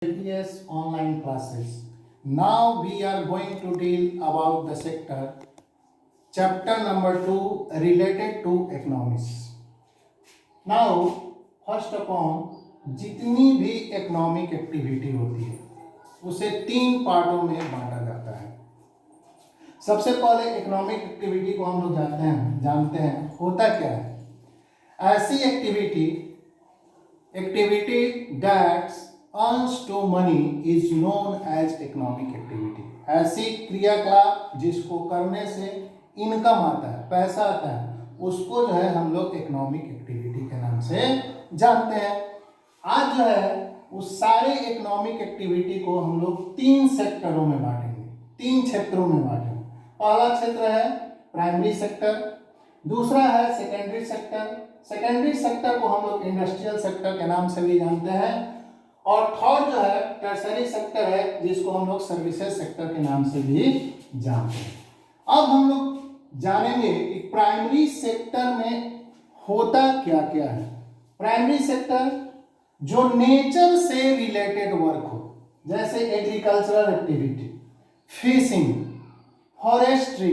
previous online classes. Now we are going to deal about the sector chapter number 2 related to economics. Now first upon जितनी भी economic activity होती है उसे 3 पार्टों में बांटा जाता है। सबसे पहले इकोनॉमिक एक्टिविटी को हम लोग जानते हैं होता क्या है। ऐसी activity that's earns to money is known as economic activity. ऐसी क्रियाकलाप जिसको करने से इनकम आता है, पैसा आता है, उसको जो है हम लोग इकोनॉमिक एक्टिविटी के नाम से जानते हैं। आज जो है उस सारे इकोनॉमिक एक्टिविटी को हम लोग 3 सेक्टरों में बांटेंगे, 3 क्षेत्रों में बांटेंगे। पहला क्षेत्र है प्राइमरी सेक्टर, दूसरा है सेकेंडरी सेक्टर, सेकेंडरी सेक्टर को हम लोग इंडस्ट्रियल सेक्टर के नाम से भी जानते हैं, और थर्ड जो है टर्सरी सेक्टर है जिसको हम लोग सर्विसेज सेक्टर के नाम से भी जानते हैं। अब हम लोग जानेंगे कि प्राइमरी सेक्टर में होता क्या क्या है। प्राइमरी सेक्टर जो नेचर से रिलेटेड वर्क हो, जैसे agricultural activity, fishing, forestry,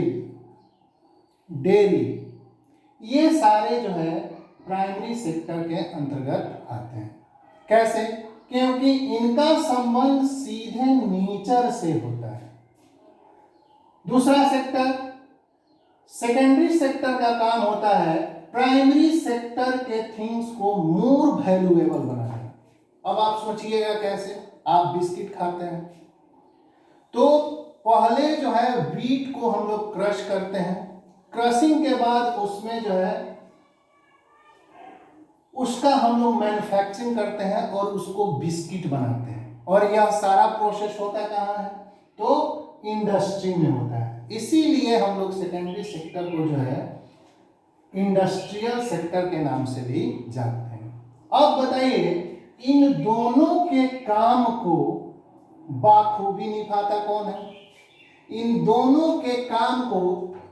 dairy, ये सारे जो है प्राइमरी सेक्टर के अंतर्गत आते हैं। कैसे? क्योंकि इनका संबंध सीधे नेचर से होता है। दूसरा सेक्टर सेकेंडरी सेक्टर का काम होता है प्राइमरी सेक्टर के थिंग्स को मोर वैल्यूएबल बनाना। अब आप सोचिएगा कैसे। आप बिस्किट खाते हैं तो पहले जो है व्हीट को हम लोग क्रश करते हैं, क्रशिंग के बाद उसमें जो है उसका हम लोग मैन्युफैक्चरिंग करते हैं और उसको बिस्किट बनाते हैं, और यह सारा प्रोसेस होता कहाँ है? तो इंडस्ट्री में होता है। इसीलिए हम लोग सेकेंडरी सेक्टर को जो है इंडस्ट्रियल सेक्टर के नाम से भी जानते हैं। अब बताइए इन दोनों के काम को बाखूबी निभाता कौन है? इन दोनों के काम को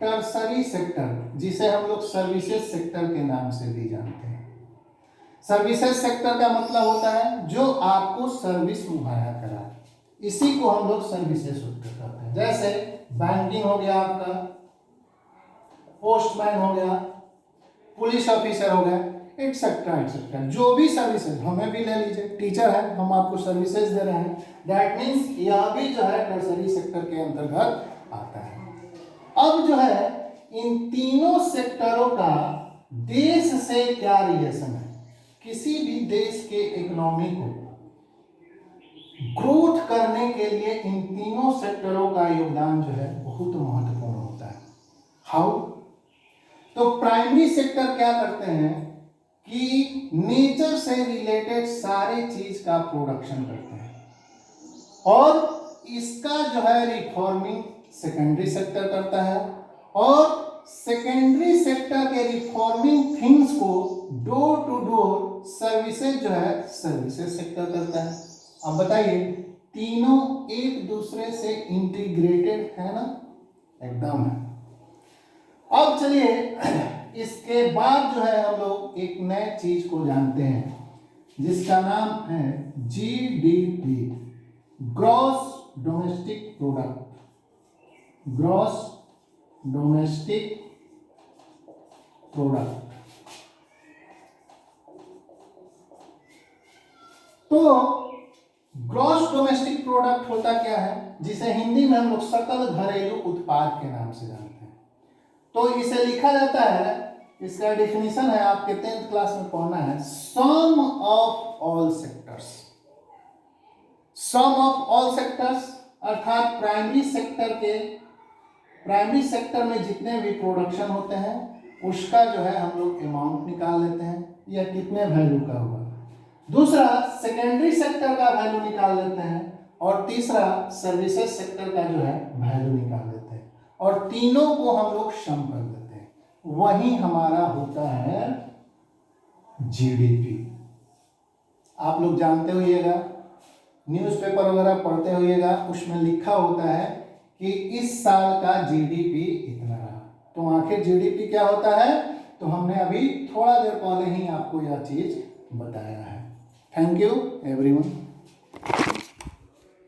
टर्सरी सेक्टर, जिसे हम लोग सर्विसेज सेक्टर के नाम से भी जानते हैं। सर्विसेज सेक्टर का मतलब होता है जो आपको सर्विस मुहैया कराए, इसी को हम लोग सर्विसेज सेक्टर कहते हैं। जैसे बैंकिंग हो गया, आपका पोस्टमैन हो गया, पुलिस ऑफिसर हो गया, एक्सेट्रा एक्सेट्रा, जो भी सर्विसेज, हमें भी ले लीजिए, टीचर है, हम आपको सर्विसेज दे रहे हैं, दैट मीन्स यह भी जो है टर्सरी सेक्टर के अंतर्गत आता है। अब जो है इन तीनों सेक्टरों का देश से क्या रिलेशन है? किसी भी देश के इकोनॉमी को ग्रोथ करने के लिए इन तीनों सेक्टरों का योगदान जो है बहुत महत्वपूर्ण होता है। हाउ? तो प्राइमरी सेक्टर क्या करते हैं कि नेचर से रिलेटेड सारे चीज का प्रोडक्शन करते हैं, और इसका जो है रिफॉर्मिंग सेकेंडरी सेक्टर करता है, और सेकेंडरी सेक्टर के रिफॉर्मिंग थिंग्स को डोर टू डोर सर्विसेज जो है सर्विसेज सेक्टर करता है। अब बताइए तीनों एक दूसरे से इंटीग्रेटेड है ना? एकदम है। अब चलिए इसके बाद जो है हम लोग एक नए चीज को जानते हैं जिसका नाम है GDP, gross domestic product. Gross domestic product. तो ग्रॉस डोमेस्टिक प्रोडक्ट होता क्या है, जिसे हिंदी में हम लोग सकल घरेलू उत्पाद के नाम से जानते हैं। तो इसे लिखा जाता है, इसका डेफिनेशन है, आपके 10th क्लास में पढ़ना है, sum of all sectors. Sum of all sectors अर्थात प्राइमरी सेक्टर में जितने भी प्रोडक्शन होते हैं उसका जो है हम लोग अमाउंट निकाल लेते हैं, यह कितने वैल्यू का हुआ। दूसरा सेकेंडरी सेक्टर का वैल्यू निकाल लेते हैं, और तीसरा सर्विसेज सेक्टर का जो है वैल्यू निकाल लेते हैं, और तीनों को हम लोग सम कर देते हैं। वही हमारा होता है जीडीपी। आप लोग जानते होइएगा, न्यूज़पेपर वगैरह पढ़ते होइएगा, उसमें लिखा होता है कि इस साल का जीडीपी इतना रहा। तो आखिर जीडीपी क्या होता है? तो हमने अभी थोड़ा देर पहले ही आपको यह चीज बताया है। Thank you everyone.